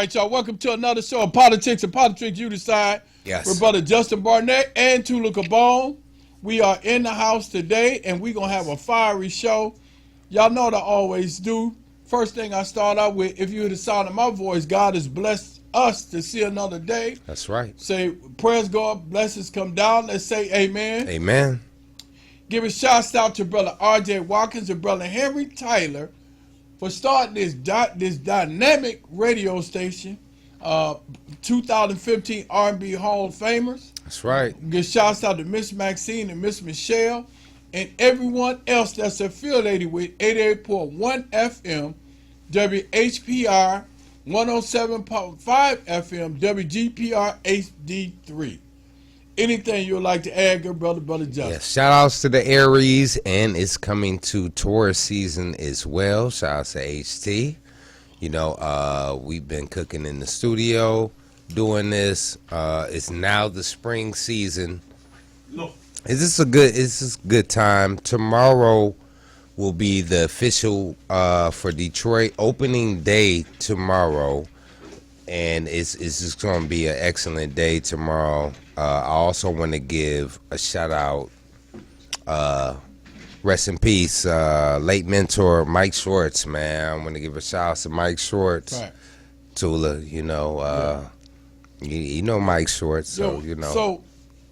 right, y'all. Welcome to another show of Politics and Politricks. You decide. Yes. With brother Justin Barnett and Tula Cabone. We are in the house today, and we're going to have a fiery show. Y'all know what I always do. First thing I start out with, if you hear the sound of my voice, God has blessed us to see another day. That's right. Say, prayers go up, blessings come down. Let's say amen. Amen. Give a shout out to brother R.J. Watkins and brother Henry Tyler for starting this dynamic radio station, 2015 R&B Hall of Famers. That's right. Give shouts out to Miss Maxine and Miss Michelle and everyone else that's affiliated with 88.1 FM, WHPR, 107.5 FM, WGPR HD3. Anything you would like to add, good brother Justin? Yes, shout outs to the Aries, and it's coming to Taurus season as well. Shout outs to HT. You know, we've been cooking in the studio, doing this. It's now the spring season. No. Is this a good time? Tomorrow will be the official for Detroit opening day tomorrow. And it's just going to be an excellent day tomorrow. I also want to give a shout out, rest in peace, late mentor Mike Schwartz, man. I want to give a shout out to Mike Schwartz. Right. Tula, you know, you know Mike Schwartz, so, you know. So,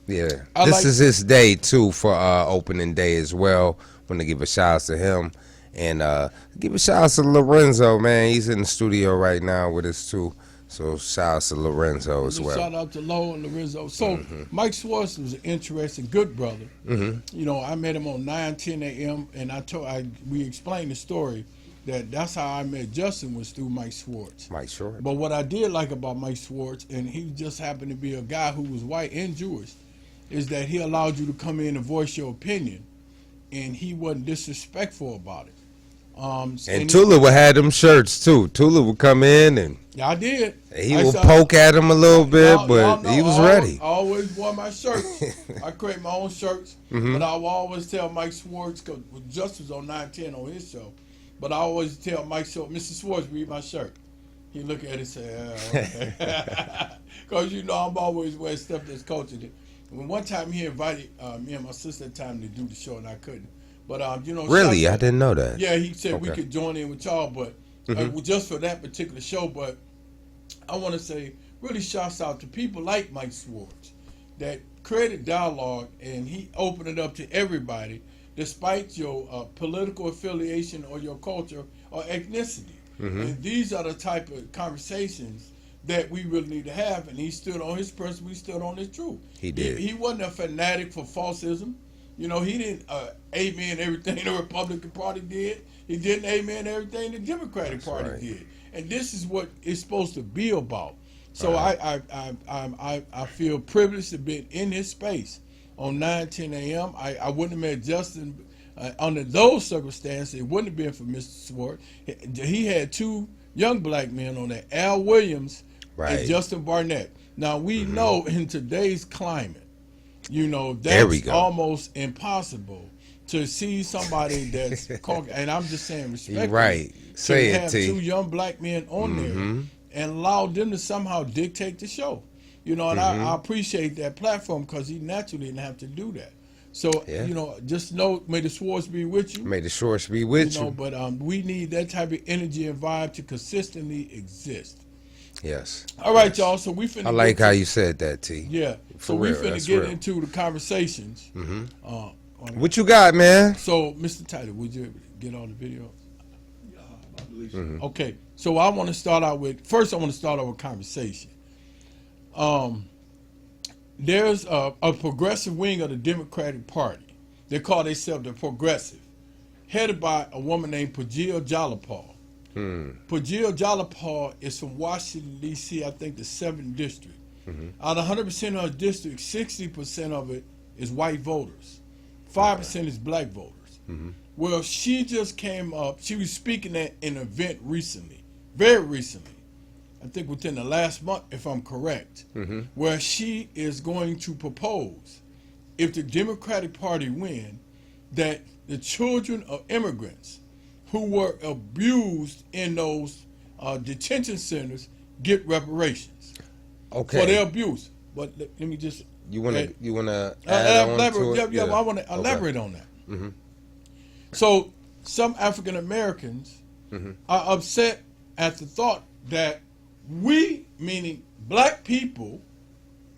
yeah. This is his day, too, for opening day as well. Want to give a shout out to him. And give a shout out to Lorenzo, man. He's in the studio right now with us, too. So shout out to Lorenzo as well. Shout out to Lo and Lorenzo. So Mike Schwartz was an interesting, good brother. You know, I met him on 9:10 a.m. and we explained the story that's how I met Justin was through Mike Schwartz. Mike Schwartz. But what I did like about Mike Schwartz, and he just happened to be a guy who was white and Jewish, is that he allowed you to come in and voice your opinion, and he wasn't disrespectful about it. And Tula would have them shirts too. Tula would come in and I did. He would poke at him a little bit, but he was ready. I always wore my shirts. I create my own shirts, but I will always tell Mike Schwartz, because Justin was on 910 on his show, but I always tell Mike Schwartz, Mr. Schwartz, read my shirt. He look at it and say, okay. Because you know I'm always wearing stuff that's cultured. When one time he invited me and my sister at the time to do the show, and I couldn't. But you know, really, I didn't know that. Yeah, he said we could join in with y'all, but just for that particular show. But I want to say, really, shouts out to people like Mike Schwartz that created dialogue, and he opened it up to everybody, despite your political affiliation or your culture or ethnicity. And these are the type of conversations that we really need to have. And he stood on his principle. He stood on his truth. He did. He wasn't a fanatic for falsism. You know, he didn't amen everything the Republican Party did. He didn't amen everything the Democratic Party did. And this is what it's supposed to be about. So I feel privileged to be in his space on 9:10 a.m. I wouldn't have met Justin under those circumstances. It wouldn't have been for Mr. Schwartz. He had two young black men on there, Al Williams and Justin Barnett. Now, we know in today's climate, you know, that's almost impossible to see somebody that's and I'm just saying respectfully. Right. Say it, have two young black men on there and allow them to somehow dictate the show. You know, and I appreciate that platform because he naturally didn't have to do that. So, you know, just know, may the Schwartz be with you. May the Schwartz be with you. Know, but we need that type of energy and vibe to consistently exist. Yes. All right, y'all. So we finna. I like how you said that, T. Yeah. So we finna get into the conversations. What you got, man? So, Mr. Tyler, would you get on the video? I believe so. Okay. So I want to start out with conversation. There's a progressive wing of the Democratic Party. They call themselves the Progressive, headed by a woman named Pajil Jalapal. Pajil Jalapal is from Washington, D.C., I think the 7th District. Out of 100% of her district, 60% of it is white voters. 5% is black voters. Well, she just came up. She was speaking at an event recently, very recently, I think within the last month, if I'm correct, where she is going to propose, if the Democratic Party win, that the children of immigrants who were abused in those detention centers get reparations for their abuse. But let me just you wanna add on to it? Yeah, I want to elaborate on that. Mm-hmm. So some African Americans Mm-hmm. are upset at the thought that we, meaning black people,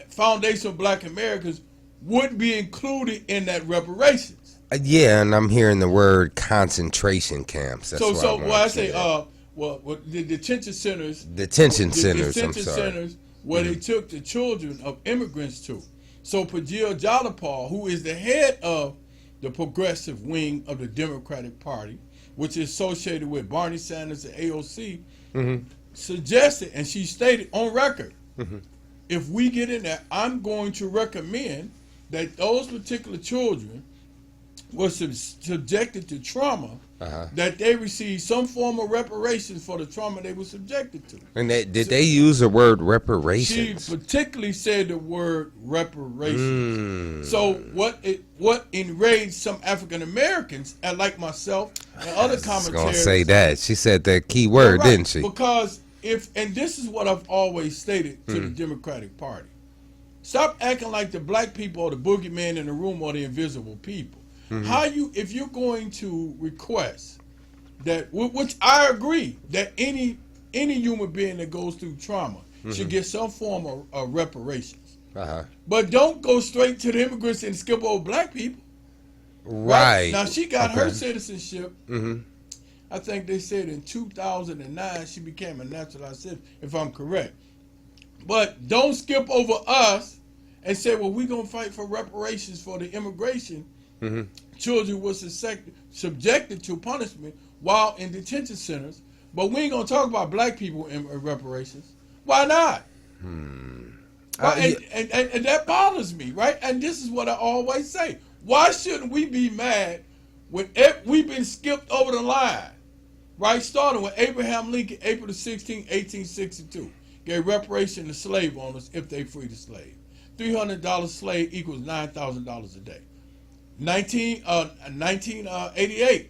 foundation of black Americans, would be included in that reparations. Yeah, and I'm hearing the word concentration camps. That's I say the detention centers. Detention The centers. detention centers where they took the children of immigrants to. So Pajil Jalapal, who is the head of the progressive wing of the Democratic Party, which is associated with Barney Sanders and AOC, suggested, and she stated on record, if we get in there, I'm going to recommend that those particular children were subjected to trauma, that they receive some form of reparations for the trauma they were subjected to. And did they use the word reparations? She particularly said the word reparations. So what enraged some African Americans, and like myself and other commentators, I was gonna say that. She said that key word, didn't she? Because and this is what I've always stated to the Democratic Party: stop acting like the black people are the boogeyman in the room or the invisible people. If you're going to request that, which I agree, that any human being that goes through trauma should get some form of reparations. But don't go straight to the immigrants and skip over black people. Right. Now she got her citizenship. I think they said in 2009 she became a naturalized citizen, if I'm correct. But don't skip over us and say, well, we're going to fight for reparations for the immigration. Children were subjected to punishment while in detention centers, but we ain't gonna talk about black people in reparations. Why not? And that bothers me, right? And this is what I always say: why shouldn't we be mad when we've been skipped over the line, right? Starting with Abraham Lincoln, April the 16th, 1862, gave reparation to slave owners if they freed a slave. $300 slave equals $9,000 a day. 1988,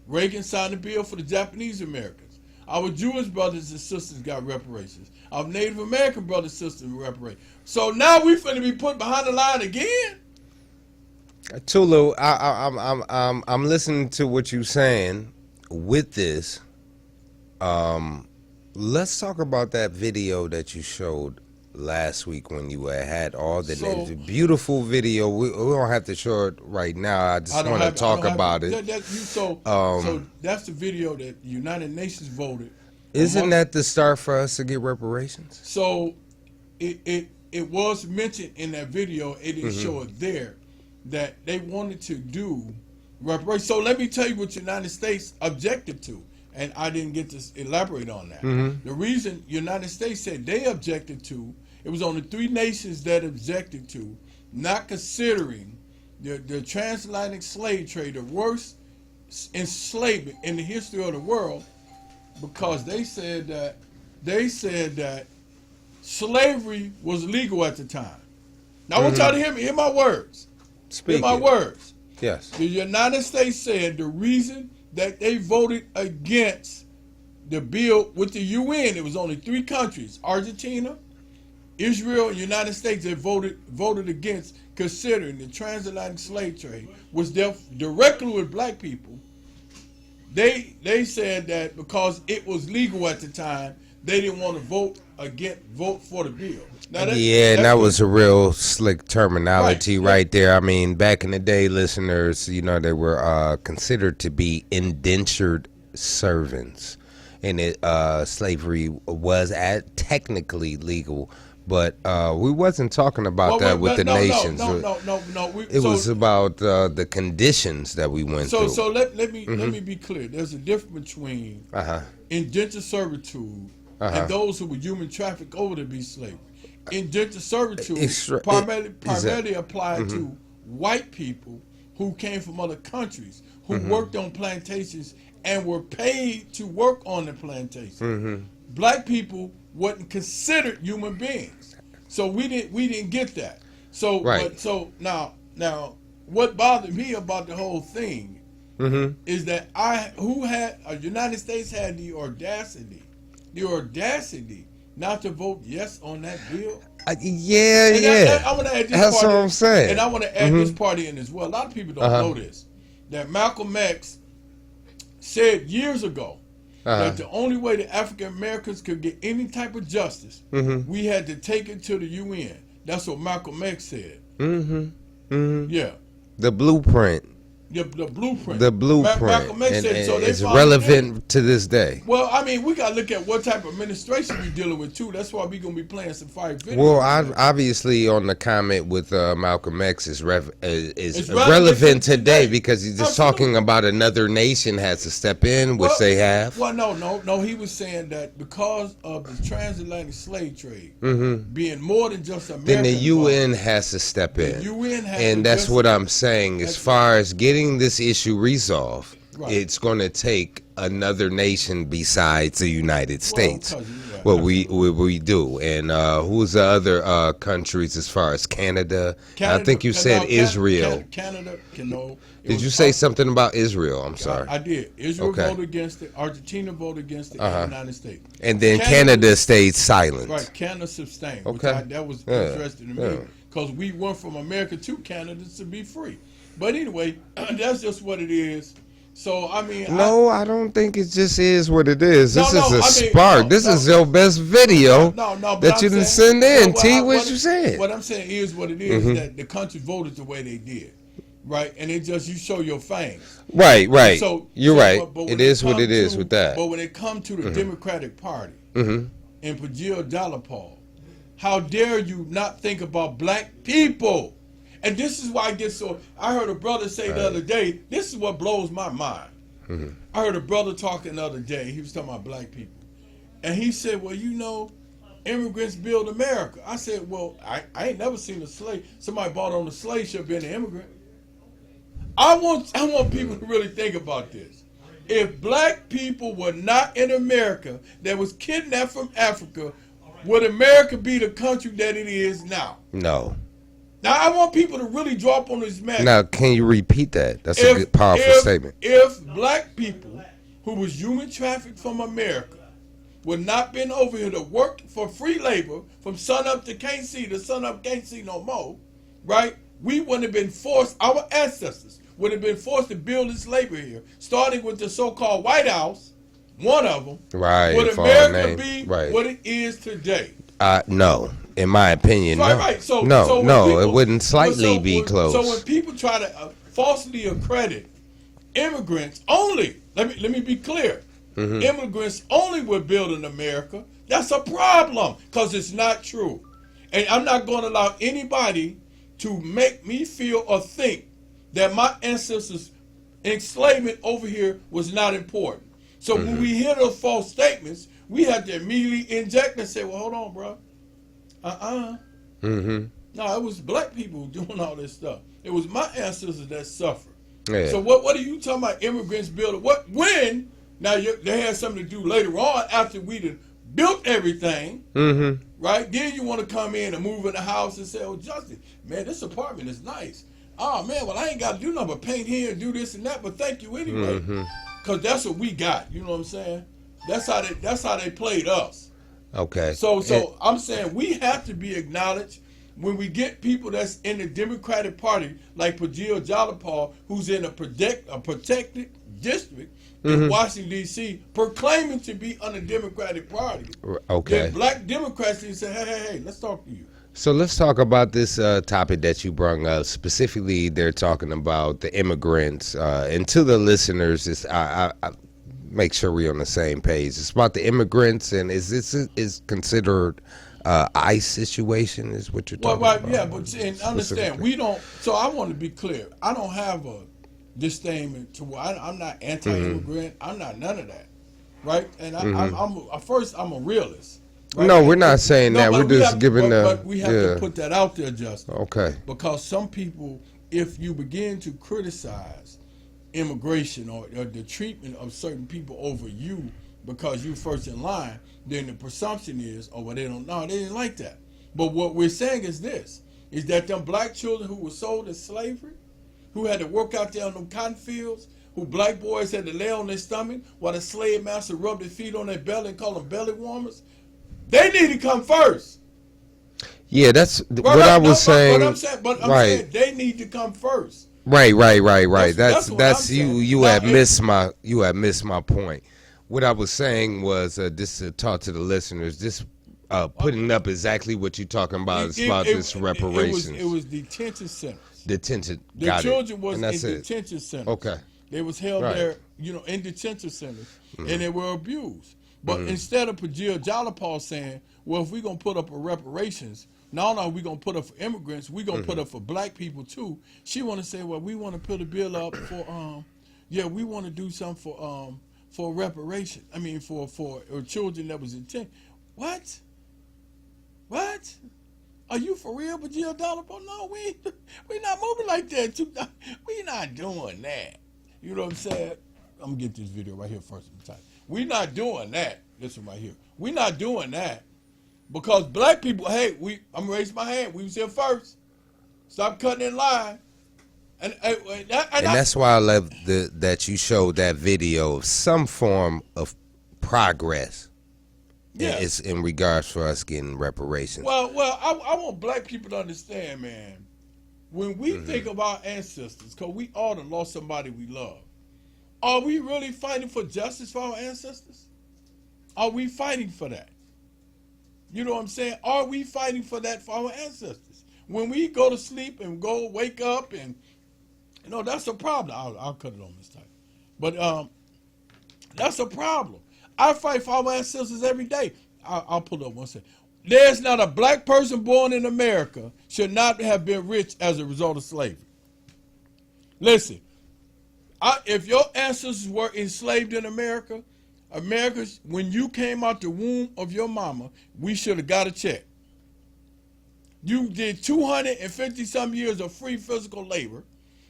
Reagan signed a bill for the Japanese Americans. Our Jewish brothers and sisters got reparations. Our Native American brothers and sisters reparations. So now we finna be put behind the line again. Tulu, I'm listening to what you're saying. With this, let's talk about that video that you showed last week when you had all the beautiful video. We don't have to show it right now. I just want to talk about it. So that's the video that the United Nations voted. Isn't that the start for us to get reparations? So it was mentioned in that video. It didn't show it there that they wanted to do reparations. So let me tell you what the United States objected to. And I didn't get to elaborate on that. The reason United States said they objected to, it was only 3 nations that objected to not considering the transatlantic slave trade the worst enslavement in the history of the world, because they said that slavery was legal at the time. Now I want y'all to hear me. Hear my words. Speak. Hear my words. Yes. The United States said the reason that they voted against the bill with the UN, it was only 3 countries: Argentina, Israel, and United States, that voted against considering the transatlantic slave trade was dealt directly with black people. They said that because it was legal at the time, they didn't want to vote for the bill. Now that was a real slick terminology right there. I mean, back in the day, listeners, they were considered to be indentured servants, and slavery was technically legal, but we wasn't talking about that with the nations. No. It was about the conditions that we went through. So let me be clear. There's a difference between indentured servitude and those who were human trafficked over to be slaves. Indentured servitude primarily applied to white people who came from other countries, who worked on plantations and were paid to work on the plantation. Black people wasn't considered human beings, so we didn't get that. So now what bothered me about the whole thing is that United States had the audacity not to vote yes on that bill? Yeah, And yeah. I want to add this That's party, what I'm saying. and I want to add this party in as well. A lot of people don't know this, that Malcolm X said years ago that the only way the African Americans could get any type of justice, we had to take it to the UN. That's what Malcolm X said. Yeah. The blueprint. The blueprint. The blueprint. Malcolm X and said so. it's relevant to this day. Well, I mean, we got to look at what type of administration we're dealing with, too. That's why we're going to be playing some fire videos. Well, obviously, on the comment with Malcolm X is It's relevant today because he's just Absolutely. talking about another nation has to step in, which they have. Well, no. He was saying that because of the transatlantic slave trade being more than just American, then the UN has to step in. The UN has and to that's just- what I'm saying. As far as getting this issue resolved, Right. it's going to take another nation besides the United States. cousin, yeah, Well, we do. And who's the other countries as far as Canada? I think you said Israel. Canada can know. Did you say something about Israel? I'm sorry. I did. Israel Okay. voted against it. Argentina voted against it. And the United States. And then Canada stayed silent. Right. Canada abstained. Okay. That was Yeah. interesting to me because we went from America to Canada to be free. But anyway, that's just what it is. So I mean, No, I don't think it just is what it is. This No, is a I mean, spark. This is your best video but that I'm you didn't saying- send in. no, T, what you saying? What I'm saying is what it is that the country voted the way they did, right? And it just you show your fangs. Right. So You're right. but when It is what come it is to- with that. But when it comes to the Democratic Party and Pajil Dalapal, how dare you not think about black people? And this is why I get so. I heard a brother say the other day. This is what blows my mind. I heard a brother talking the other day. He was talking about black people, and he said, "Well, you know, immigrants build America." I said, "Well, I ain't never seen a slave. Somebody bought on a slave ship being an immigrant." I want people to really think about this. If black people were not in America, that was kidnapped from Africa, would America be the country that it is now? No. Now I want people to really drop on this map. Now, can you repeat that? That's a good, powerful statement. If black people who was human trafficked from America would not been over here to work for free labor from sun up to can't see to sun up can't see no more, right? We wouldn't have been forced, our ancestors would have been forced to build this labor here, starting with the so-called White House, one of them. Right. Would for our America name. be Right. what it is today? No. In my opinion, no. Right. So no, when no, people- it wouldn't slightly be close. So when people try to falsely accredit immigrants only, let me be clear. Immigrants only were built in America. That's a problem because it's not true, and I'm not going to allow anybody to make me feel or think that my ancestors' enslavement over here was not important. So when we hear those false statements, we have to immediately inject and say, "Well, hold on, bro. No, it was black people doing all this stuff. It was my ancestors that suffered." Yeah. So what are you talking about? Immigrants building what? When? Now they had something to do later on after we done built everything, right? Then you want to come in and move in the house and say, "Oh, Justin, man, this apartment is nice. Oh man, well I ain't got to do nothing but paint here and do this and that, but thank you anyway, because that's what we got." You know what I'm saying? That's how they played us. Okay. So I'm saying we have to be acknowledged when we get people that's in the Democratic Party, like Pajil Jalapal, who's in a protected district in Washington, D.C., proclaiming to be on the Democratic Party. Okay. Then black Democrats need to say, hey, let's talk to you. So let's talk about this topic that you brought up. Specifically, they're talking about the immigrants. And to the listeners, I make sure we're on the same page. It's about the immigrants, and is considered ICE situation is what you're talking about. Yeah, but and understand, we don't. So I want to be clear. I don't have a disdain to. I'm not anti-immigrant. I'm not none of that, right? And I'm a realist. Right? No, we're not saying that. We're just giving but we have to put that out there, Justin. Okay. Because some people, if you begin to criticize immigration or the treatment of certain people over you because you first in line, then the presumption is, oh, well, they didn't like that. But what we're saying is this, is that them black children who were sold in slavery, who had to work out there on them cotton fields, who black boys had to lay on their stomach while the slave master rubbed their feet on their belly and called them belly warmers, They need to come first. Yeah, that's what I was saying. But I'm saying they need to come first. Right. That's you Now, had missed my point. What I was saying was just to talk to the listeners, just putting up exactly what you're talking about. It's about this reparations. It was detention centers. Detention. The children was in detention centers. Okay. They was held there, in detention centers, and they were abused. But instead of Pajil Jalapal saying, well, if we're going to put up a reparations, not only are we going to put up for immigrants, we're going to put up for black people too. She want to say, well, we want to put a bill up for, we want to do something for reparation. I mean, for children that was intended. What? Are you for real, Pajil Jalapal? No, we not moving like that. We not doing that. You know what I'm saying? I'm going to get this video right here first. We're not doing that. Listen right here. We're not doing that. Because black people, hey, I'm raising my hand. We was here first. Stop cutting in line. And that's why I love that you showed that video of some form of progress. Yeah. It's in regards for us getting reparations. Well, I want black people to understand, man. When we think of our ancestors, because we all done lost somebody we love, are we really fighting for justice for our ancestors? Are we fighting for that? You know what I'm saying? Are we fighting for that for our ancestors? When we go to sleep and wake up and, that's a problem. I'll cut it on this time. But that's a problem. I fight for our ancestors every day. I'll pull up one second. There's not a black person born in America should not have been rich as a result of slavery. Listen, if your ancestors were enslaved in America, when you came out the womb of your mama, we should have got a check. You did 250-some years of free physical labor.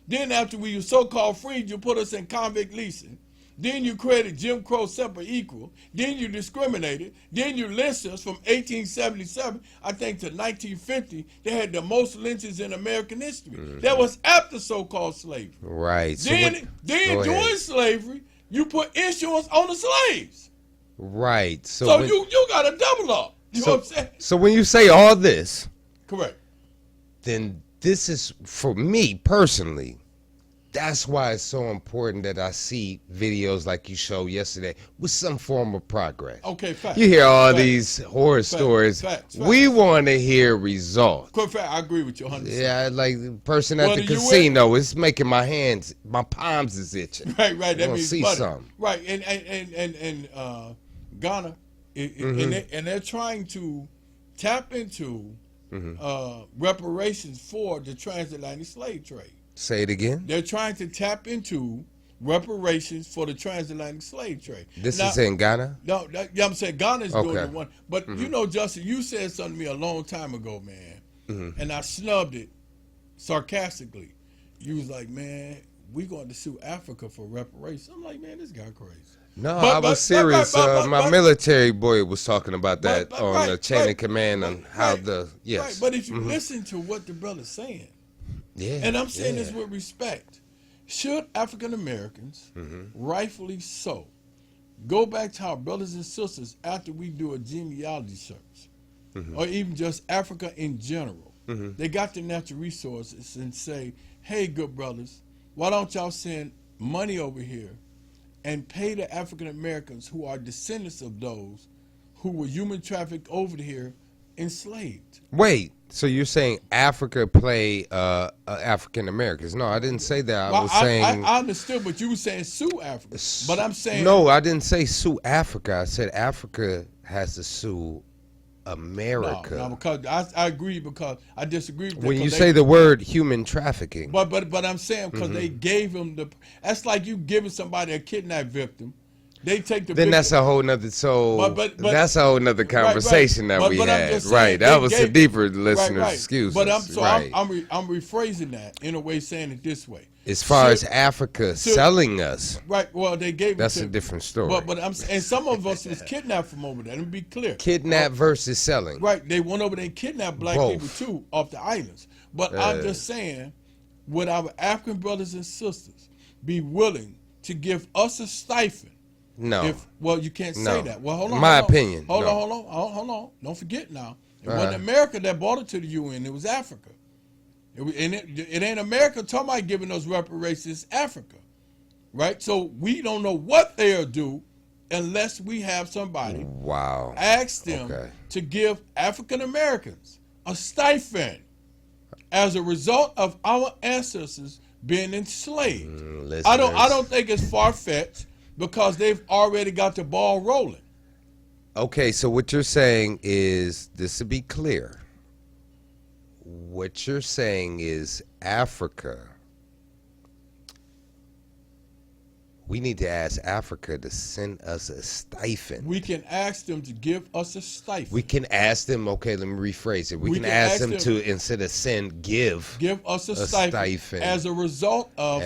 Then after we were so-called freed, you put us in convict leasing. Then you created Jim Crow separate equal. Then you discriminated. Then you lynched us from 1877, I think, to 1950. They had the most lynchings in American history. That was after so-called slavery. Right. Then during slavery, you put insurance on the slaves. Right. So you got to double up. You know what I'm saying? So when you say all this, correct, then this is, for me personally, that's why it's so important that I see videos like you showed yesterday with some form of progress. Okay, fact. You hear all these horror stories. Fact. We want to hear results. Fact. I agree with you 100%. Yeah, like the person at the casino is making my palms is itching. Right. That means see something. Right, and Ghana, and they're trying to tap into reparations for the transatlantic slave trade. Say it again. They're trying to tap into reparations for the transatlantic slave trade. This is in Ghana? No, I'm saying Ghana's doing the one. But Justin, you said something to me a long time ago, man, and I snubbed it sarcastically. You was like, man, we going to sue Africa for reparations. I'm like, man, this guy crazy. No, I was serious. My military boy was talking about that on the chain of command on how yes. Right, but if you listen to what the brother's saying, and I'm saying this with respect, should African Americans, rightfully so, go back to our brothers and sisters after we do a genealogy search, or even just Africa in general, they got the natural resources and say, hey, good brothers, why don't y'all send money over here and pay the African Americans who are descendants of those who were human trafficked over here, enslaved. Wait, so you're saying Africa play African Americans? No, I didn't say that. I was saying I understood, but you were saying sue Africa. But I'm saying no, I didn't say sue Africa. I said Africa has to sue America. No, because I agree, because I disagree with that. When you say the word human trafficking. But I'm saying because they gave them that's like you giving somebody a kidnap victim. They take the victim. That's a whole nother that's a whole nother conversation that we had. Saying, that was a deeper listener's excuse. But I'm rephrasing that in a way, saying it this way. As far as Africa selling us, right? Well, they gave. That's a different story. But and some of us was kidnapped from over there. Let me be clear. Kidnap versus selling. Right? They went over there and kidnapped black people too off the islands. But I'm just saying, would our African brothers and sisters be willing to give us a stipend No. Well, you can't say No. that. Well, hold on. My hold on. opinion, Hold no. on, hold on, hold on. Don't forget now. It wasn't America that brought it to the UN. It was Africa. It ain't America talking about giving those reparations. It's Africa, right? So we don't know what they'll do unless we have somebody ask them to give African Americans a stipend as a result of our ancestors being enslaved. I don't think it's far-fetched because they've already got the ball rolling. Okay, so what you're saying is, this to be clear, what you're saying is Africa, we need to ask Africa to send us a stipend. We can ask them to give us a stipend. We can ask them, okay, let me rephrase it. We can ask them to, instead of send, give us a stipend as a result of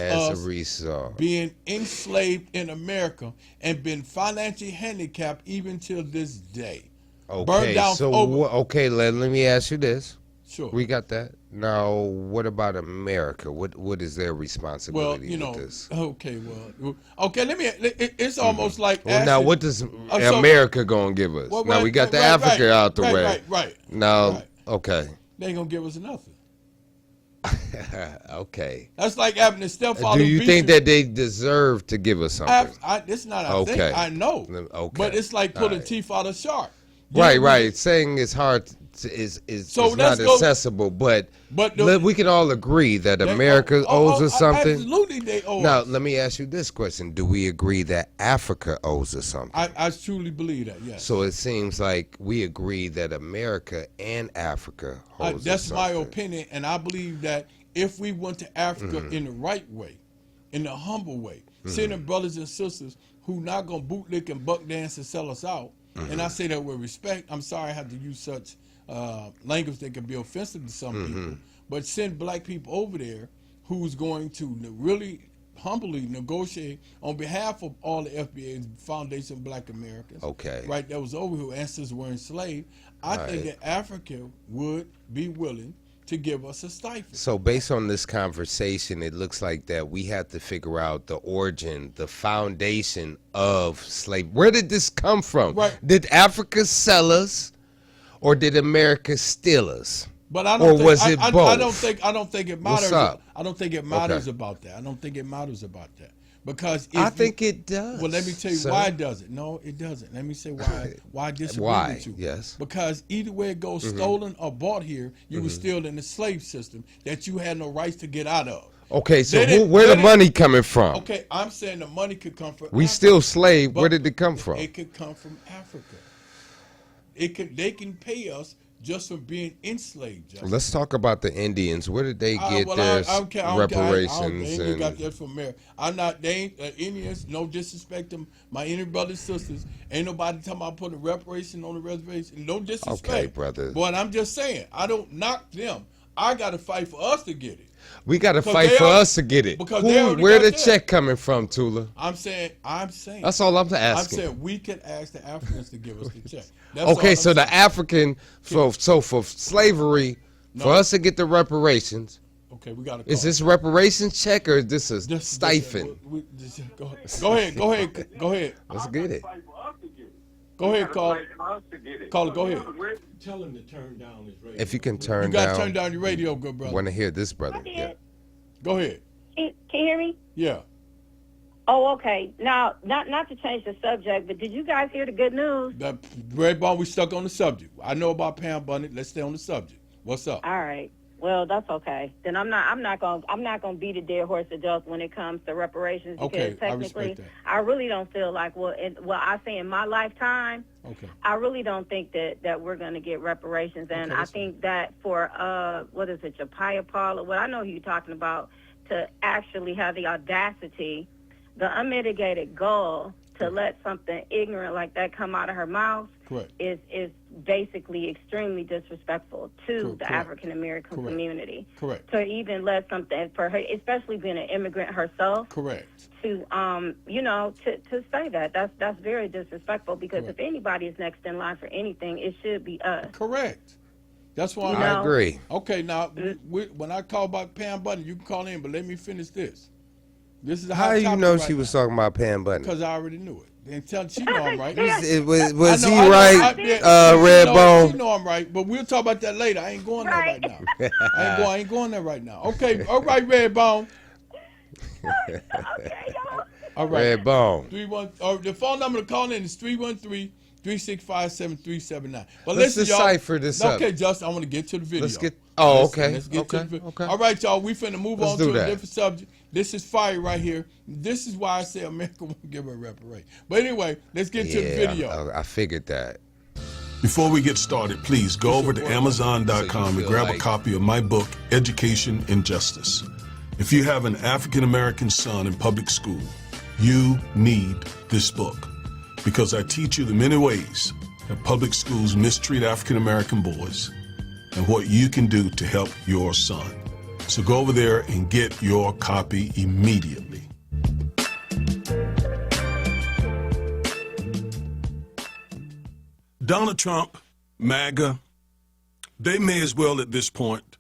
being enslaved in America and being financially handicapped even till this day. Okay, okay, let me ask you this. Sure. We got that. Now, what about America? What is their responsibility with this? Okay, let me. It's almost like. Well, now, what does America gonna give us? Now we got Africa out the way. Right. Now, okay. They ain't gonna give us nothing. Okay. That's like having a stepfather. Do you think that they deserve to give us something? It's not. I think I know. Okay. But it's like pulling teeth out of shark. Right. Saying it's hard. Is not accessible, but we can all agree that America owes us something. Absolutely, they owe us. Now, let me ask you this question: do we agree that Africa owes us something? I truly believe that. Yes. So it seems like we agree that America and Africa owes us something. That's my opinion, and I believe that if we went to Africa in the right way, in the humble way, sending brothers and sisters who not gonna bootlick and buck dance and sell us out, and I say that with respect. I'm sorry I have to use such language that can be offensive to some people, but send black people over there who's going to really humbly negotiate on behalf of all the FBA's Foundation of Black Americans. Okay. Right, that was over who ancestors were enslaved. I think that Africa would be willing to give us a stipend. So based on this conversation, it looks like that we have to figure out the origin, the foundation of slavery. Where did this come from? Right. Did Africa sell us? Or did America steal us? But I don't was it both? I don't think it matters. What's up? I don't think it matters about that. I don't think it matters about that. Because I think it does. Well, let me tell you why it doesn't. No, it doesn't. Let me say why I disagree with you. Yes. Because either way it goes, stolen or bought here, you were still in the slave system that you had no rights to get out of. Okay, so where the money coming from? Okay, I'm saying the money could come from We Africa, still slave. Where did it come from? It could come from Africa. They can pay us just for being enslaved. Justin. Let's talk about the Indians. Where did they get their reparations? They got that from America. I'm not. They ain't Indians. No disrespect to my Indian brothers and sisters. Ain't nobody talking about putting reparation on the reservation. No disrespect. Okay, brother. But I'm just saying, I don't knock them. I got to fight for us to get it. We got to fight for us to get it. Because where the check coming from, Tula? I'm saying. That's all I'm asking. I'm saying we can ask the Africans to give us the check. Okay, so the African, so for slavery, for us to get the reparations. Okay, we got to. Is this reparations check or is this a stipend? Go ahead. Let's get it. Go ahead, Caller, go ahead. Tell him to turn down his radio. If you can turn down. You got to turn down your radio, good brother. Want to hear this, brother? Yeah. Go ahead. Can you hear me? Yeah. Oh, okay. Now, not to change the subject, but did you guys hear the good news? Red Ball, we stuck on the subject. I know about Pam Bunny. Let's stay on the subject. What's up? All right. Well, that's okay. Then I'm not gonna beat a dead horse to death when it comes to reparations because technically I really don't feel like I say in my lifetime. Okay. I really don't think that we're gonna get reparations, and I think that for Japaya Paul, or what I know who you're talking about, to actually have the audacity, the unmitigated gall to let something ignorant like that come out of her mouth is basically extremely disrespectful to the African American community. Correct. To even let something for her, especially being an immigrant herself. Correct. To to say that's very disrespectful because if anybody is next in line for anything, it should be us. Correct. That's why I agree. Okay, now when I call about Pam Bunny, you can call in, but let me finish this. This is how you know she was talking about Pam Bunny? Because I already knew it. And tell she know I'm right. Was he I know, right, she Redbone? know I'm right, but we'll talk about that later. I ain't going there right now. I ain't going there right now. Okay, all right, Redbone. Okay, y'all. All right. Redbone. The phone number to call in is 313-365-7379. But Let's listen, y'all. decipher this up. Okay, Justin, I want to get to the video. Let's get. Oh, okay. Let's get to the video. Okay. All right, y'all. We finna move Let's on do to that. a different subject. This is fire right here. This is why I say America won't give her a reparation. But anyway, let's get to the video. I figured that. Before we get started, please go over to Amazon.com and grab a copy of my book, Education and Justice. If you have an African American son in public school, you need this book because I teach you the many ways that public schools mistreat African American boys and what you can do to help your son. So go over there and get your copy immediately. Donald Trump, MAGA, they may as well at this point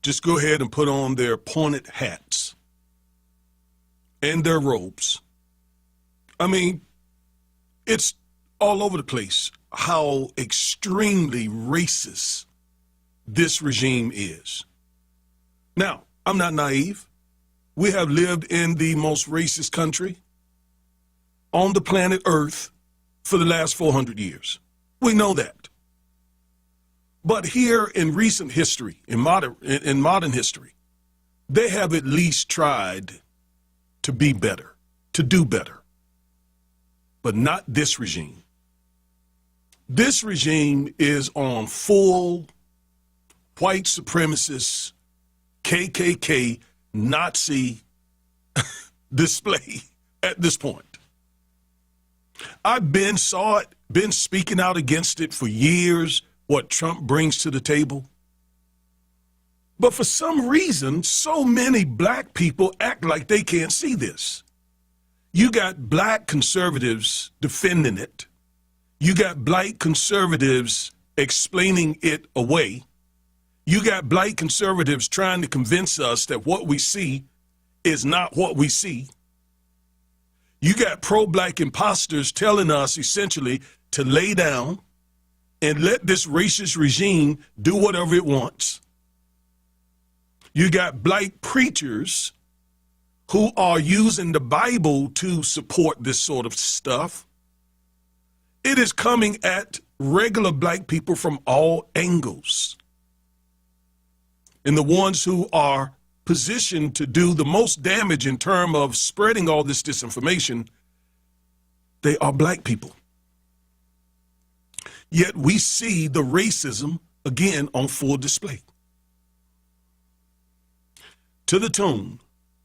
just go ahead and put on their pointed hats and their robes. I mean, it's all over the place how extremely racist this regime is. Now, I'm not naive. We have lived in the most racist country on the planet Earth for the last 400 years. We know that. But here in recent history, in modern history, they have at least tried to be better, to do better. But not this regime. This regime is on full white supremacist, KKK, Nazi display at this point. I've been speaking out against it for years, what Trump brings to the table. But for some reason, so many black people act like they can't see this. You got black conservatives defending it. You got black conservatives explaining it away. You got black conservatives trying to convince us that what we see is not what we see. You got pro-black imposters telling us essentially to lay down and let this racist regime do whatever it wants. You got black preachers who are using the Bible to support this sort of stuff. It is coming at regular black people from all angles. And the ones who are positioned to do the most damage in terms of spreading all this disinformation, they are black people. Yet we see the racism again on full display. To the tune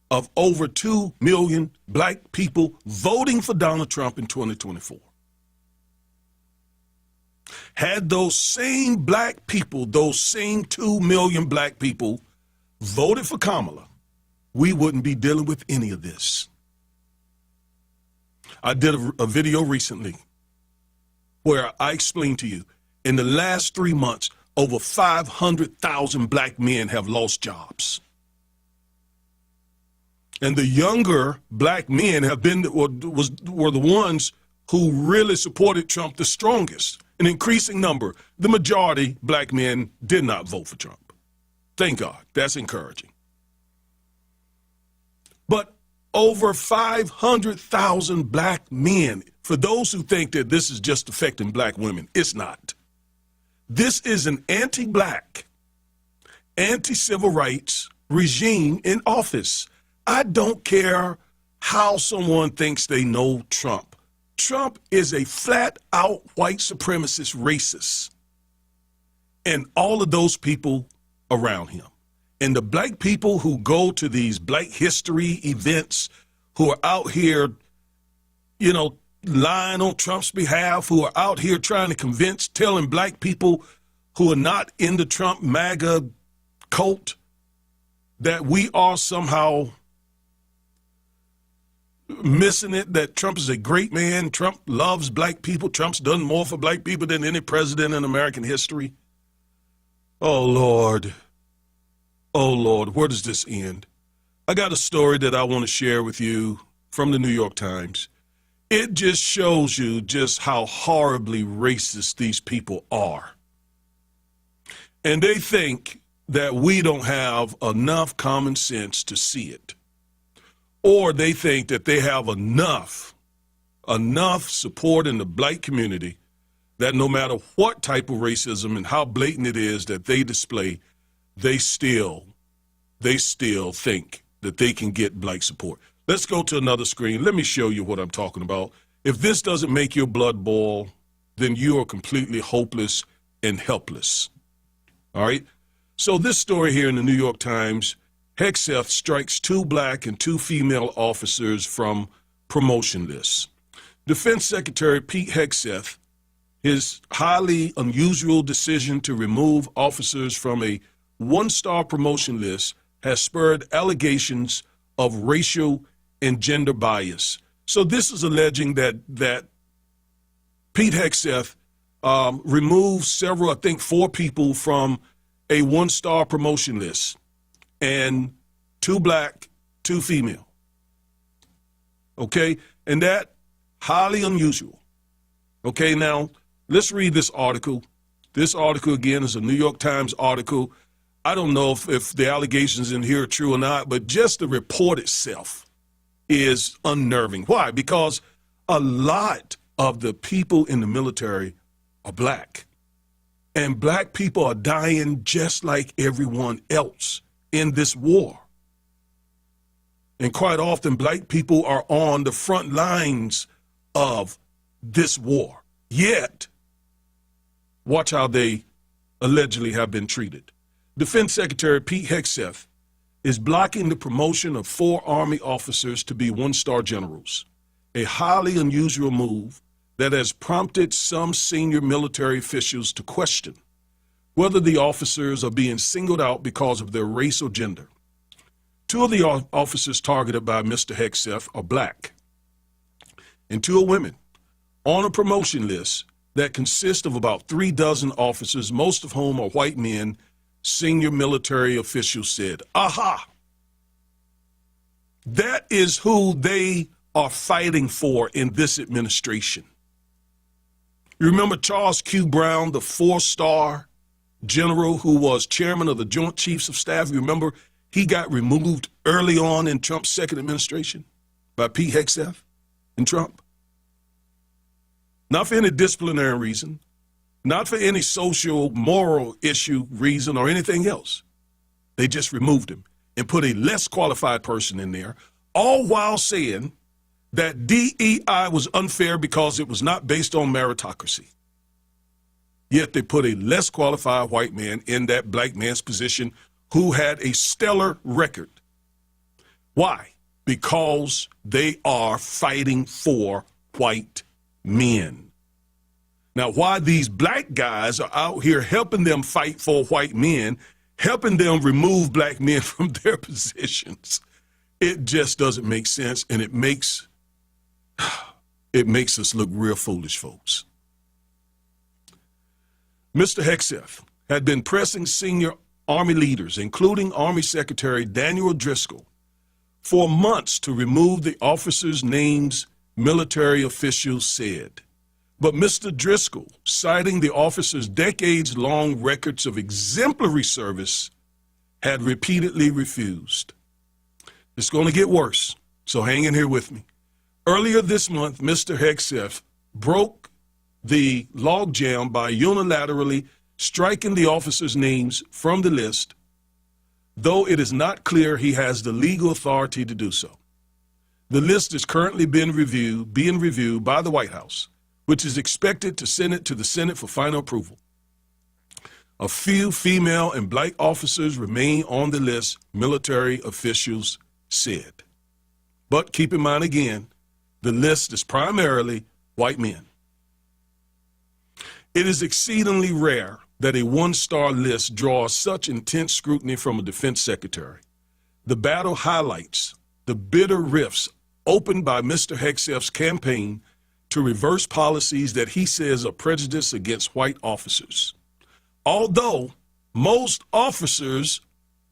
of over 2 million black people voting for Donald Trump in 2024. Had those same black people, those same 2 million black people voted for Kamala, we wouldn't be dealing with any of this. I did a video recently where I explained to you, in the last 3 months, over 500,000 black men have lost jobs. And the younger black men have been were the ones who really supported Trump the strongest. An increasing number, the majority, black men did not vote for Trump. Thank God. That's encouraging. But over 500,000 black men, for those who think that this is just affecting black women, it's not. This is an anti-black, anti-civil rights regime in office. I don't care how someone thinks they know Trump. Trump is a flat-out white supremacist racist. And all of those people around him. And the black people who go to these black history events, who are out here, lying on Trump's behalf, who are out here trying to telling black people who are not in the Trump MAGA cult that we are somehow missing it, that Trump is a great man, Trump loves black people, Trump's done more for black people than any president in American history. Oh, Lord. Oh, Lord, where does this end? I got a story that I want to share with you from the New York Times. It just shows you just how horribly racist these people are. And they think that we don't have enough common sense to see it. Or they think that they have enough support in the black community that no matter what type of racism and how blatant it is that they display, they still think that they can get black support. Let's go to another screen. Let me show you what I'm talking about. If this doesn't make your blood boil, then you are completely hopeless and helpless. All right? So this story here in the New York Times, Hegseth strikes 2 black and 2 female officers from promotion lists. Defense Secretary Pete Hegseth, his highly unusual decision to remove officers from a 1-star promotion list has spurred allegations of racial and gender bias. So this is alleging that Pete Hegseth removed several, I think 4 people from a 1-star promotion list, and 2 black, 2 female. Okay, and that highly unusual. Okay, now let's read this article. This article again is a New York Times article. I don't know if the allegations in here are true or not, but just the report itself is unnerving. Why? Because a lot of the people in the military are black. And black people are dying just like everyone else in this war. And quite often, black people are on the front lines of this war. Yet, watch how they allegedly have been treated. Defense Secretary Pete Hegseth is blocking the promotion of 4 Army officers to be 1-star generals, a highly unusual move that has prompted some senior military officials to question whether the officers are being singled out because of their race or gender. 2 of the officers targeted by Mr. Hegseth are black, and 2 are women, on a promotion list that consists of about 3 dozen officers, most of whom are white men, senior military officials said. Aha! That is who they are fighting for in this administration. You remember Charles Q. Brown, the 4-star general who was chairman of the Joint Chiefs of Staff? You remember he got removed early on in Trump's second administration by Pete Hegseth and Trump? Not for any disciplinary reason, not for any social, moral issue reason or anything else. They just removed him and put a less qualified person in there, all while saying that DEI was unfair because it was not based on meritocracy. Yet they put a less qualified white man in that black man's position who had a stellar record. Why? Because they are fighting for white men. Now, why these black guys are out here helping them fight for white men, helping them remove black men from their positions, it just doesn't make sense, and it makes us look real foolish, folks. Mr. Hegseth had been pressing senior Army leaders, including Army Secretary Daniel Driscoll, for months to remove the officers' names, military officials said. But Mr. Driscoll, citing the officers' decades-long records of exemplary service, had repeatedly refused. It's going to get worse, so hang in here with me. Earlier this month, Mr. Hegseth broke the logjam by unilaterally striking the officers' names from the list, though it is not clear he has the legal authority to do so. The list is currently being reviewed by the White House, which is expected to send it to the Senate for final approval. A few female and black officers remain on the list, military officials said. But keep in mind again, the list is primarily white men. It is exceedingly rare that a one-star list draws such intense scrutiny from a defense secretary. The battle highlights the bitter rifts opened by Mr. Hegseth's campaign to reverse policies that he says are prejudiced against white officers. Although most officers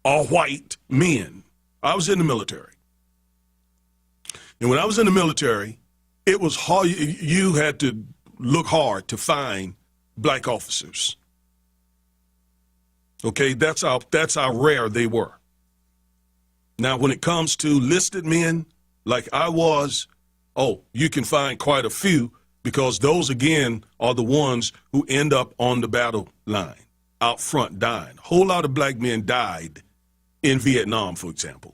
are white men. I was in the military. And when I was in the military, it was hard. You had to look hard to find black officers. Okay, that's how rare they were. Now, when it comes to listed men, like I was, you can find quite a few, because those, again, are the ones who end up on the battle line, out front dying. A whole lot of black men died in Vietnam, for example.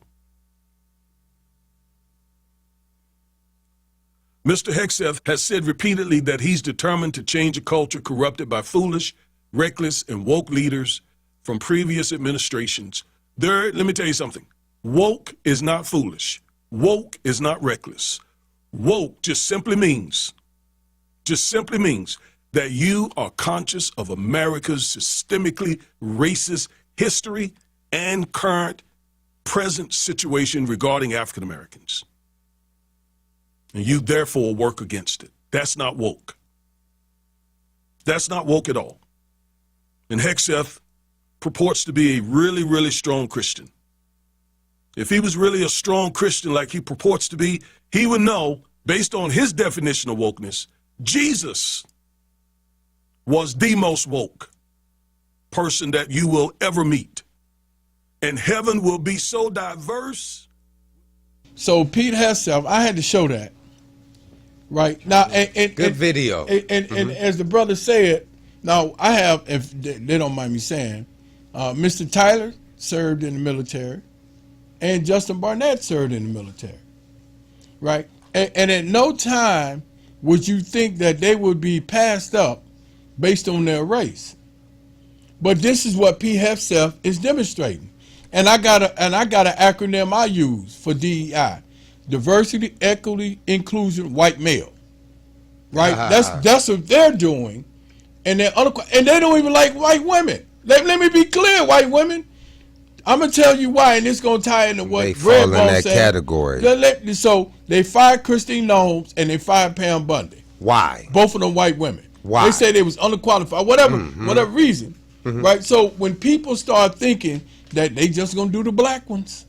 Mr. Hegseth has said repeatedly that he's determined to change a culture corrupted by foolish, reckless, and woke leaders from previous administrations. Let me tell you something. Woke is not foolish. Woke is not reckless. Woke just simply means that you are conscious of America's systemically racist history and current present situation regarding African Americans. And you therefore work against it. That's not woke. That's not woke at all. And Hegseth purports to be a really, really strong Christian. If he was really a strong Christian like he purports to be, he would know, based on his definition of wokeness, Jesus was the most woke person that you will ever meet. And heaven will be so diverse. So Pete Hegseth, I had to show that. Right now, Good video. And as the brother said, now I have, if they don't mind me saying, Mr. Tyler served in the military, and Justin Barnett served in the military, right? And at no time would you think that they would be passed up based on their race. But this is what Pete Hegseth is demonstrating, and I got an acronym I use for DEI. Diversity, equity, inclusion, white male. Right? That's what they're doing. And they don't even like white women. Let me be clear, white women. I'm going to tell you why, and it's going to tie into what they fall in that said. category. So they fired Christine Holmes and they fired Pam Bundy. Why? Both of them white women. Why? They say they was underqualified, whatever reason. Right? So when people start thinking that they just going to do the black ones,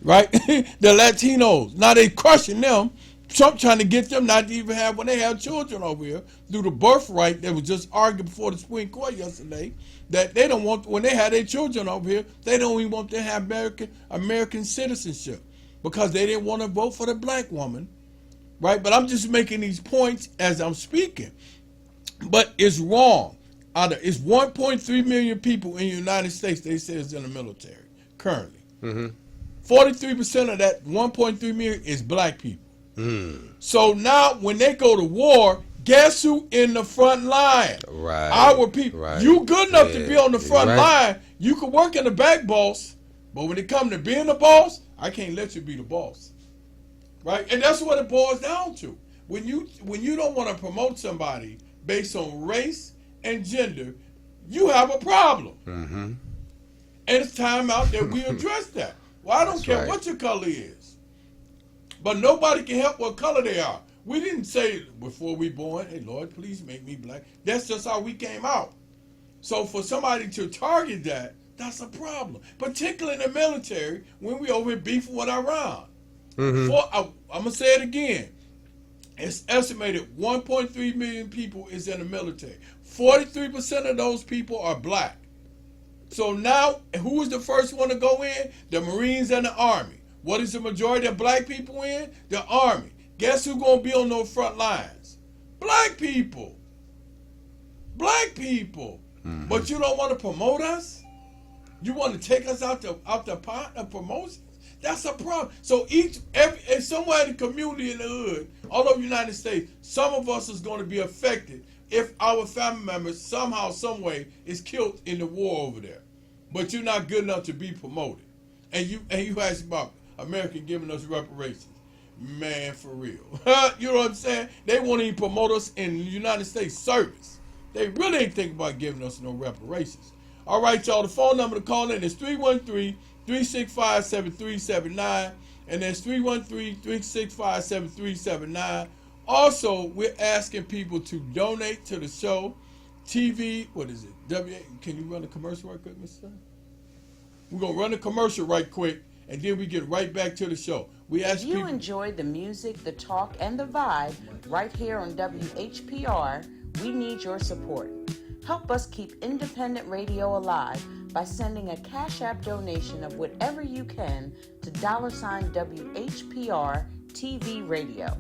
right? The Latinos. Now they crushing them. Trump trying to get them not to even have, when they have children over here, through the birthright that was just argued before the Supreme Court yesterday, that they don't want, when they have their children over here, they don't even want to have American citizenship because they didn't want to vote for the black woman, right? But I'm just making these points as I'm speaking. But it's wrong. It's 1.3 million people in the United States, they say, is in the military currently. 43% of that 1.3 million is black people. So now when they go to war, guess who in the front line? Right. Our people. Right. You good enough to be on the front Right. line. You can work in the back, boss. But when it comes to being the boss, I can't let you be the boss. Right? And that's what it boils down to. When you don't want to promote somebody based on race and gender, you have a problem. And it's time out that we address that. Well, I don't care what your color is. But nobody can help what color they are. We didn't say before we born, hey, Lord, please make me black. That's just how we came out. So for somebody to target that, that's a problem. Particularly in the military, when we over here beefing with Iran. I'm going to say it again. It's estimated 1.3 million people is in the military. 43% of those people are black. So now, who is the first one to go in? The Marines and the Army. What is the majority of black people in? The Army. Guess who's going to be on those front lines? Black people. Black people. But you don't want to promote us? You want to take us out the pot of promotions? That's a problem. So somewhere in the community in the hood, all over the United States, some of us is going to be affected if our family members somehow, some way is killed in the war over there. But you're not good enough to be promoted. And you ask about America giving us reparations. Man, for real. You know what I'm saying? They won't even promote us in the United States service. They really ain't thinking about giving us no reparations. All right, y'all, the phone number to call in is 313-365-7379, and that's 313-365-7379. Also, we're asking people to donate to the show. TV, what is it? Can you run the commercial right quick, Mr. We're going to run the commercial right quick, and then we get right back to the show. We ask If you people. enjoy the music, the talk, and the vibe right here on WHPR, we need your support. Help us keep independent radio alive by sending a Cash App donation of whatever you can to $WHPR TV Radio.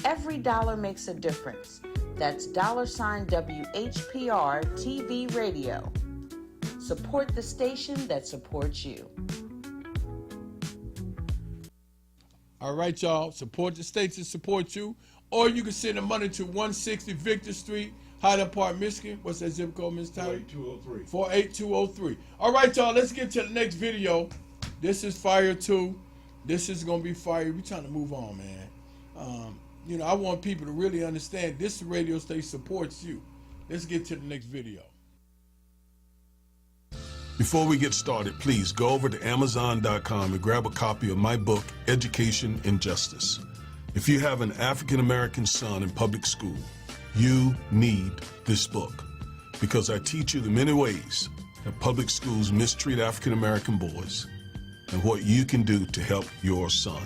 Every dollar makes a difference. That's $WHPR TV Radio. Support the station that supports you. All right, y'all. Support the states that support you. Or you can send the money to 160 Victor Street, Highland Park, Michigan. What's that zip code, Ms. Tyler? 48203. 48203. All right, y'all. Let's get to the next video. This is Fire 2. This is going to be fire. We're trying to move on, man. I want people to really understand this radio station supports you. Let's get to the next video. Before we get started, please go over to Amazon.com and grab a copy of my book, Education and Justice. If you have an African American son in public school, you need this book because I teach you the many ways that public schools mistreat African American boys and what you can do to help your son.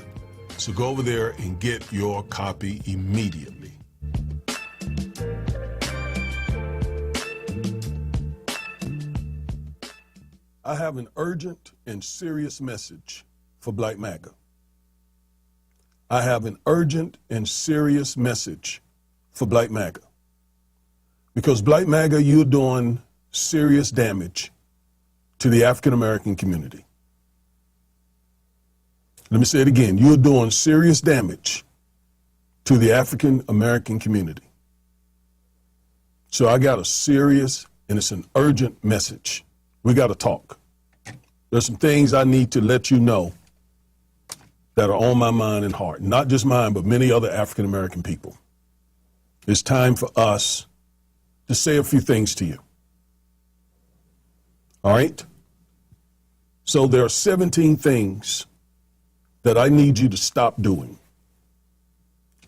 So go over there and get your copy immediately. I have an urgent and serious message for Black MAGA. I have an urgent and serious message for Black MAGA. Because Black MAGA, you're doing serious damage to the African American community. Let me say it again. You're doing serious damage to the African American community. So I got a serious and it's an urgent message. We got to talk. There's some things I need to let you know that are on my mind and heart. Not just mine, but many other African American people. It's time for us to say a few things to you. All right? So there are 17 things that I need you to stop doing.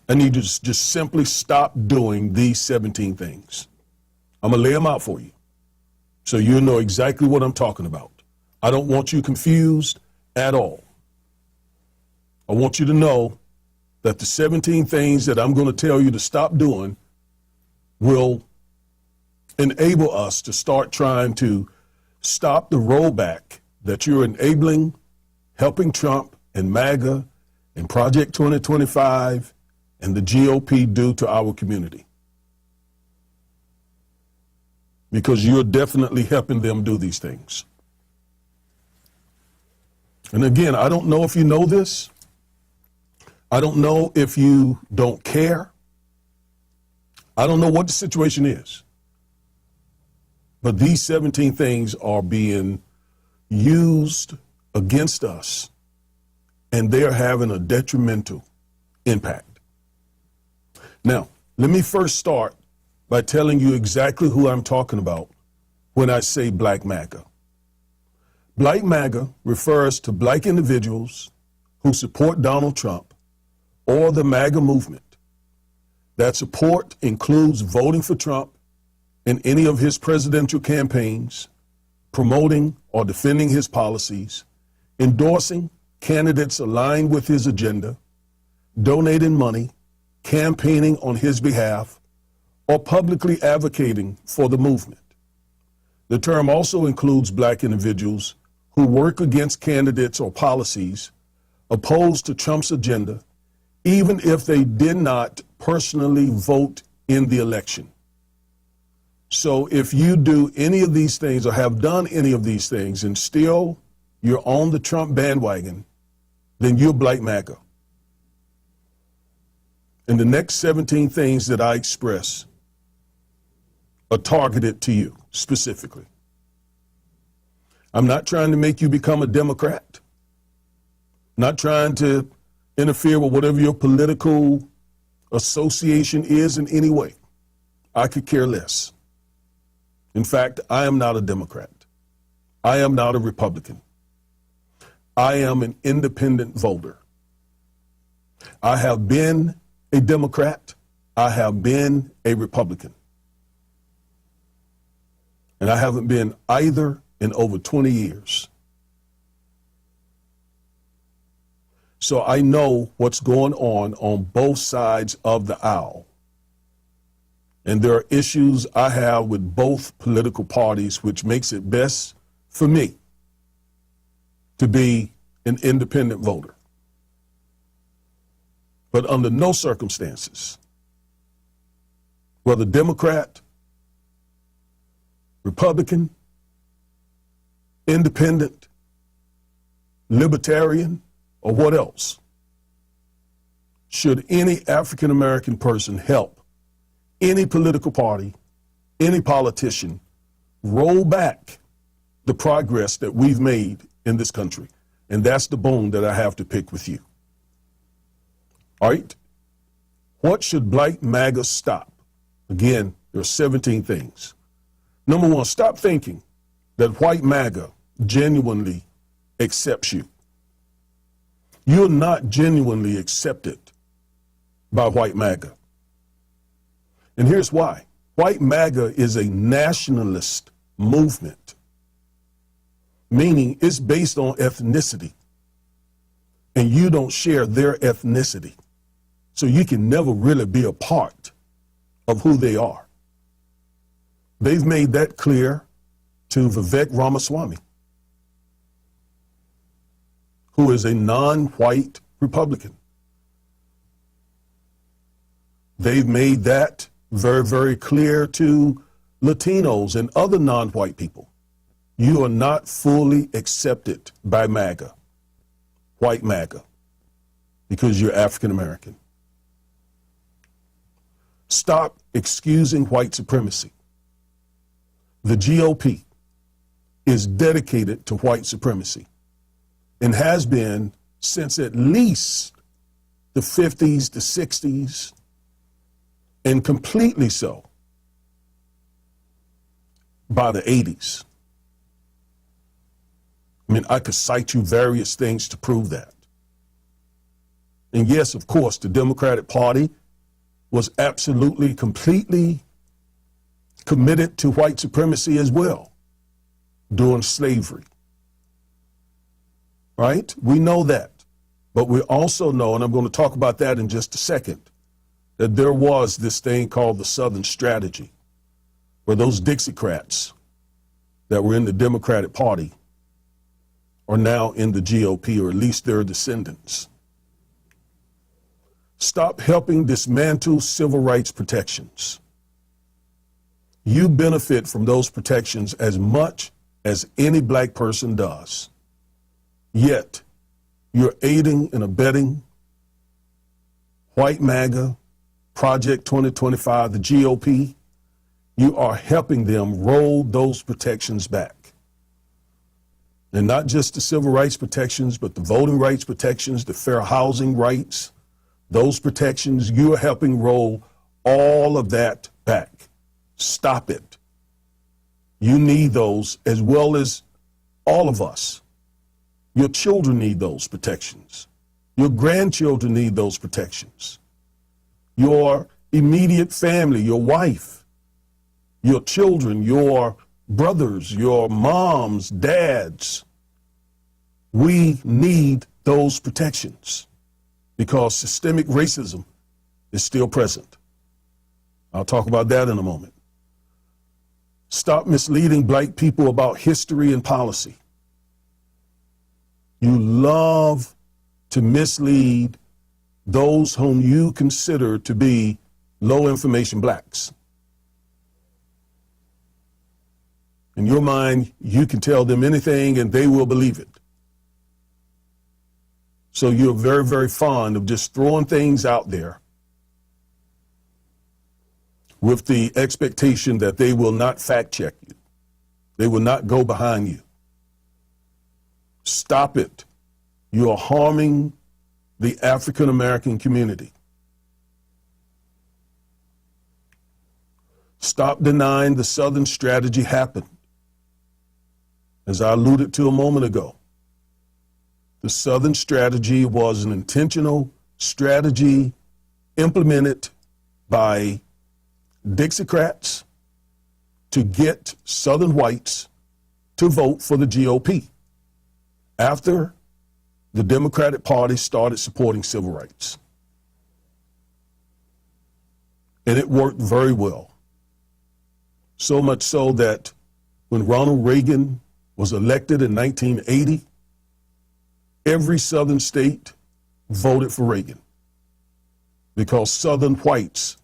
I need you to just simply stop doing these 17 things. I'm going to lay them out for you so you'll know exactly what I'm talking about. I don't want you confused at all. I want you to know that the 17 things that I'm going to tell you to stop doing will enable us to start trying to stop the rollback that you're enabling, helping Trump and MAGA and Project 2025 and the GOP do to our community. Because you're definitely helping them do these things. And again, I don't know if you know this. I don't know if you don't care. I don't know what the situation is. But these 17 things are being used against us, and they are having a detrimental impact. Now, let me first start by telling you exactly who I'm talking about when I say Black MAGA. Black MAGA refers to Black individuals who support Donald Trump or the MAGA movement. That support includes voting for Trump in any of his presidential campaigns, promoting or defending his policies, endorsing candidates aligned with his agenda, donating money, campaigning on his behalf, or publicly advocating for the movement. The term also includes Black individuals who work against candidates or policies opposed to Trump's agenda, even if they did not personally vote in the election. So if you do any of these things or have done any of these things and still you're on the Trump bandwagon, then you're Black MAGA. And the next 17 things that I express are targeted to you specifically. I'm not trying to make you become a Democrat. Not trying to interfere with whatever your political association is in any way. I could care less. In fact, I am not a Democrat. I am not a Republican. I am an independent voter. I have been a Democrat. I have been a Republican. And I haven't been either in over 20 years. So I know what's going on both sides of the aisle. And there are issues I have with both political parties, which makes it best for me to be an independent voter. But under no circumstances, whether Democrat, Republican, independent, libertarian, or what else, should any African American person help any political party, any politician, roll back the progress that we've made in this country. And that's the bone that I have to pick with you. All right? What should Black MAGA stop? Again, there are 17 things. Number one, stop thinking that white MAGA genuinely accepts you. You're not genuinely accepted by white MAGA. And here's why. White MAGA is a nationalist movement, meaning it's based on ethnicity, and you don't share their ethnicity. So you can never really be a part of who they are. They've made that clear to Vivek Ramaswamy, who is a non-white Republican. They've made that very, very clear to Latinos and other non-white people. You are not fully accepted by MAGA, white MAGA, because you're African American. Stop excusing white supremacy. The GOP is dedicated to white supremacy and has been since at least the 50s, the 60s, and completely so by the 80s. I mean, I could cite you various things to prove that. And yes, of course, the Democratic Party was absolutely, completely committed to white supremacy as well during slavery. Right? We know that. But we also know, and I'm going to talk about that in just a second, that there was this thing called the Southern Strategy, where those Dixiecrats that were in the Democratic Party are now in the GOP, or at least their descendants. Stop helping dismantle civil rights protections. You benefit from those protections as much as any black person does. Yet, you're aiding and abetting white MAGA, Project 2025, the GOP. You are helping them roll those protections back. And not just the civil rights protections, but the voting rights protections, the fair housing rights, those protections, you are helping roll all of that back. Stop it. You need those as well as all of us. Your children need those protections. Your grandchildren need those protections. Your immediate family, your wife, your children, your brothers, your moms, dads. We need those protections because systemic racism is still present. I'll talk about that in a moment. Stop misleading black people about history and policy. You love to mislead those whom you consider to be low information blacks. In your mind, you can tell them anything and they will believe it. So you're very, very fond of just throwing things out there with the expectation that they will not fact check you. They will not go behind you. Stop it. You are harming the African American community. Stop denying the Southern Strategy happened. As I alluded to a moment ago, the Southern Strategy was an intentional strategy implemented by Dixiecrats to get Southern whites to vote for the GOP. After the Democratic Party started supporting civil rights. And it worked very well. So much so that when Ronald Reagan was elected in 1980, every Southern state voted for Reagan because Southern whites,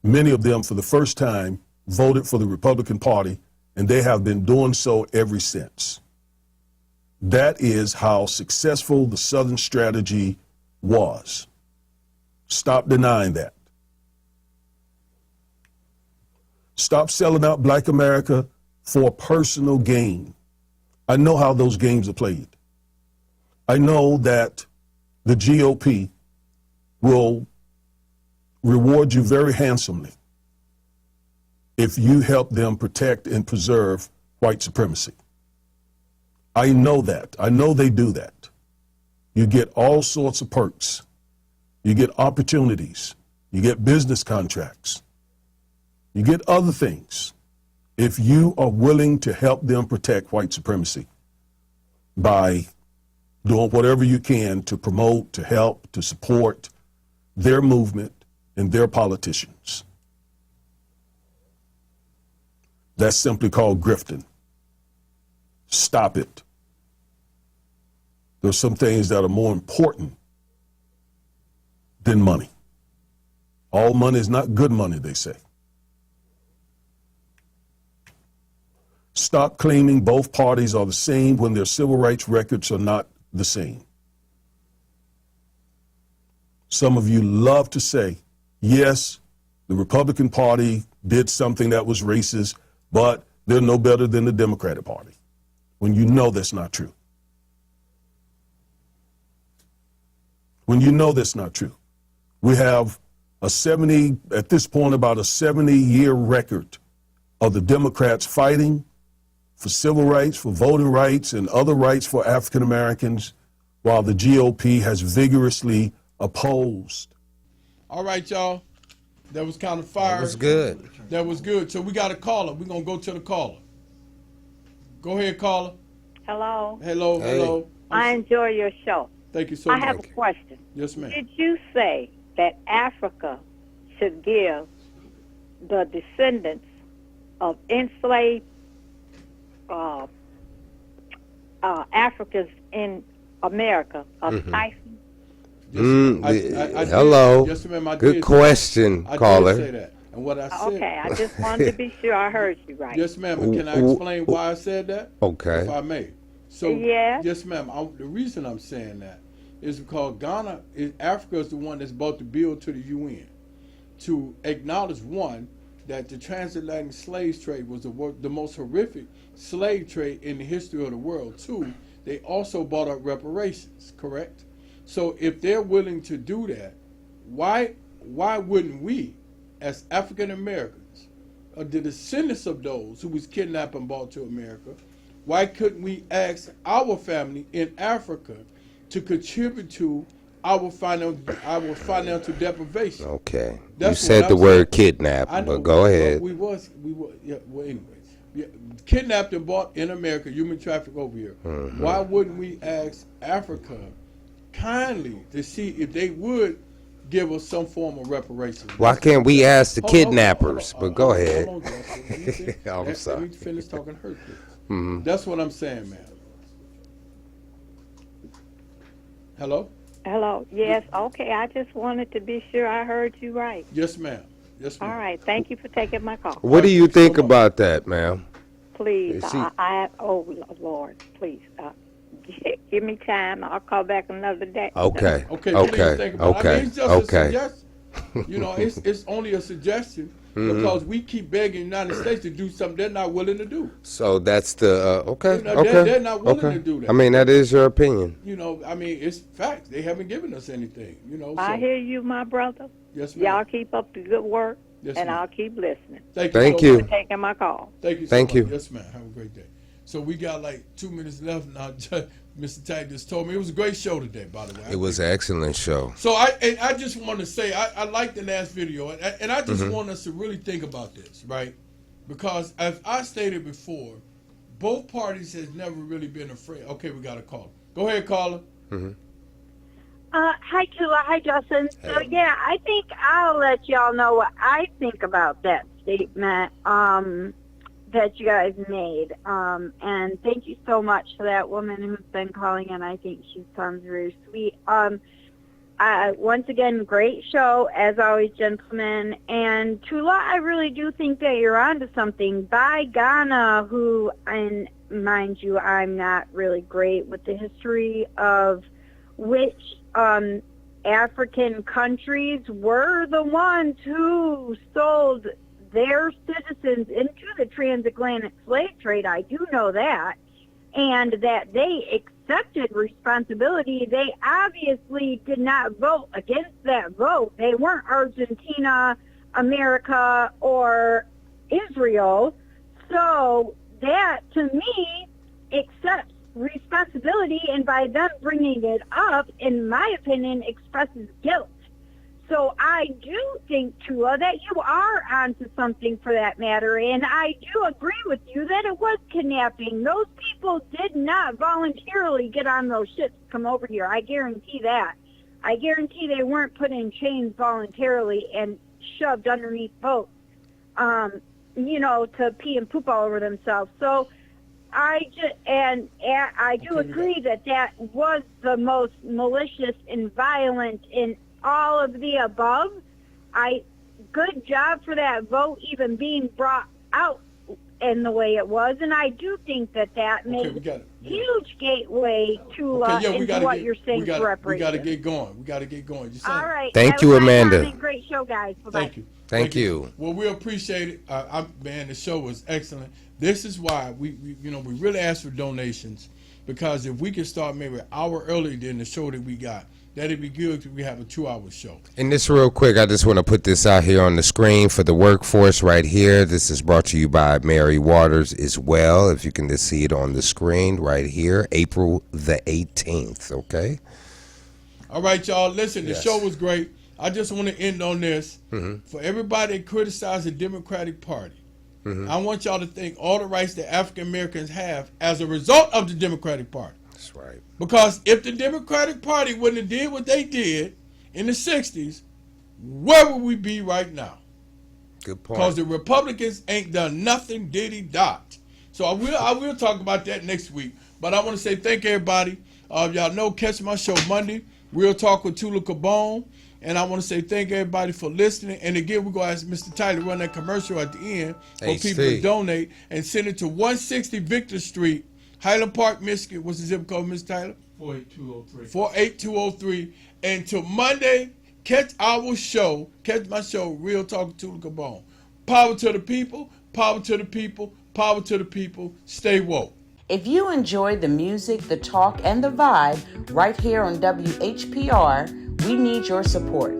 many of them for the first time, voted for the Republican Party, and they have been doing so ever since. That is how successful the Southern strategy was. Stop denying that. Stop selling out Black America for personal gain. I know how those games are played. I know that the GOP will reward you very handsomely if you help them protect and preserve white supremacy. I know that. I know they do that. You get all sorts of perks. You get opportunities. You get business contracts. You get other things if you are willing to help them protect white supremacy by doing whatever you can to promote, to help, to support their movement and their politicians. That's simply called grifting. Stop it. There's some things that are more important than money. All money is not good money, they say. Stop claiming both parties are the same when their civil rights records are not the same. Some of you love to say, yes, the Republican Party did something that was racist, but they're no better than the Democratic Party, when you know that's not true. When you know that's not true. We have at this point, about a 70-year record of the Democrats fighting for civil rights, for voting rights, and other rights for African Americans, while the GOP has vigorously opposed. All right, y'all. That was kind of fire. That was good. That was good. So we got a caller. We're going to go to the caller. Go ahead, caller. Hello. Hello, Hey. hello. I enjoy your show. Thank you so much. I have a question. Yes, ma'am. Did you say that Africa should give the descendants of enslaved Africans in America a stipend? Yes, hello. Yes, ma'am. I Good did question, I caller. did say that. And what I said. Okay, I just wanted to be sure I heard you right. Yes, ma'am. And can I explain why I said that? Okay. If I may. So, Yes. yes, ma'am. The reason I'm saying that is because Africa is the one that's brought the bill to the UN to acknowledge, one, that the transatlantic slave trade was the most horrific slave trade in the history of the world. Two, they also brought up reparations, correct? So if they're willing to do that, why wouldn't we, as African Americans, the descendants of those who was kidnapped and brought to America, why couldn't we ask our family in Africa to contribute to our financial deprivation? Okay. That's you said what the I'm word saying. kidnap, I know, but go ahead. We was, yeah, well, anyways. Yeah, kidnapped and bought in America, human traffic over here. Why wouldn't we ask Africa kindly to see if they would give us some form of reparations? Why can't we ask the kidnappers? Hold on, but go ahead. hold on, Justin. Let me sorry. Let me finish talking her, please. That's what I'm saying, ma'am. Hello? Hello. Yes. Okay. I just wanted to be sure I heard you right. Yes, ma'am. Yes, ma'am. All right. Thank you for taking my call. What do you Thank you so think much. about that, ma'am? Please. Is she- Oh, Lord. Please. Give me time. I'll call back another day. Okay. Okay, please think about it. I mean, it's just a Okay. suggestion. You know, it's only a suggestion because we keep begging the United States to do something they're not willing to do. So that's the okay. You know, okay. they're not willing okay. to do that. I mean, that is your opinion. You know, I mean, it's facts. They haven't given us anything. You know, I so, hear you, my brother. yes, ma'am. Y'all keep up the good work, Yes, and ma'am. I'll keep listening. Thank so you. much. For taking my call. Thank you. So Thank much. you. Yes, ma'am. Have a great day. So we got like 2 minutes left now. Mr. Tag just told me it was a great show today. By the way, It was an excellent show. So I just want to say I like the last video, and I just want us to really think about this, right? Because as I stated before, both parties has never really been afraid. Okay, we got a caller. Go ahead, caller. Hi, Tula. Hi, Justin. So, yeah, I think I'll let y'all know what I think about that statement that you guys made. And thank you so much to that woman who's been calling in. I think she sounds very sweet. Once again, great show, as always, gentlemen. And Tula, I really do think that you're onto something. By Ghana, who, and mind you, I'm not really great with the history of which African countries were the ones who sold their citizens into the transatlantic slave trade. I do know that. And that they accepted responsibility. They obviously did not vote against that vote. They weren't Argentina, America, or Israel. So that, to me, accepts responsibility, and by them bringing it up, in my opinion, expresses guilt. So I do think, Tua, that you are onto something for that matter, and I do agree with you that it was kidnapping. Those people did not voluntarily get on those ships to come over here. I guarantee that. I guarantee they weren't put in chains voluntarily and shoved underneath boats, to pee and poop all over themselves. So I do agree that was the most malicious and violent in all of the above. Good job for that vote even being brought out in the way it was, and I do think that made huge gateway to into what you're saying for reparations. We got to get going. We got to get going. All right. Thank you, Amanda. Great show, guys. Bye-bye. Thank you. Thank you. Well, we appreciate it. Man, the show was excellent. This is why we really ask for donations, because if we can start maybe an hour earlier than the show that we got, that'd be good if we have a 2-hour show. And this real quick, I just want to put this out here on the screen for the workforce right here. This is brought to you by Mary Waters as well. If you can just see it on the screen right here, April the 18th, okay? All right, y'all. Listen, the show was great. I just want to end on this. For everybody that criticized the Democratic Party, I want y'all to think all the rights that African Americans have as a result of the Democratic Party. That's right. Because if the Democratic Party wouldn't have did what they did in the 60s, where would we be right now? Good point. Because the Republicans ain't done nothing diddy-dot. So I will talk about that next week. But I want to say thank everybody. Y'all know, catch my show Monday. Real Talk with Tula Cabone. And I want to say thank everybody for listening. And again, we're going to ask Mr. Tyler to run that commercial at the end for people to donate and send it to 160 Victor Street, Highland Park, Michigan. What's the zip code, Mr. Tyler? 48203. 48203. And till Monday, catch our show, catch my show, Real Talk with Tula Cabone. Power to the people, power to the people, power to the people. Stay woke. If you enjoy the music, the talk, and the vibe right here on WHPR, we need your support.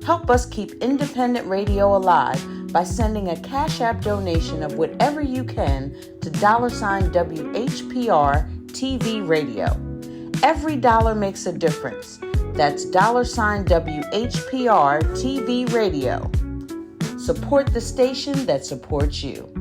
Help us keep independent radio alive by sending a Cash App donation of whatever you can to $WHPR TV Radio. Every dollar makes a difference. That's $WHPR TV Radio. Support the station that supports you.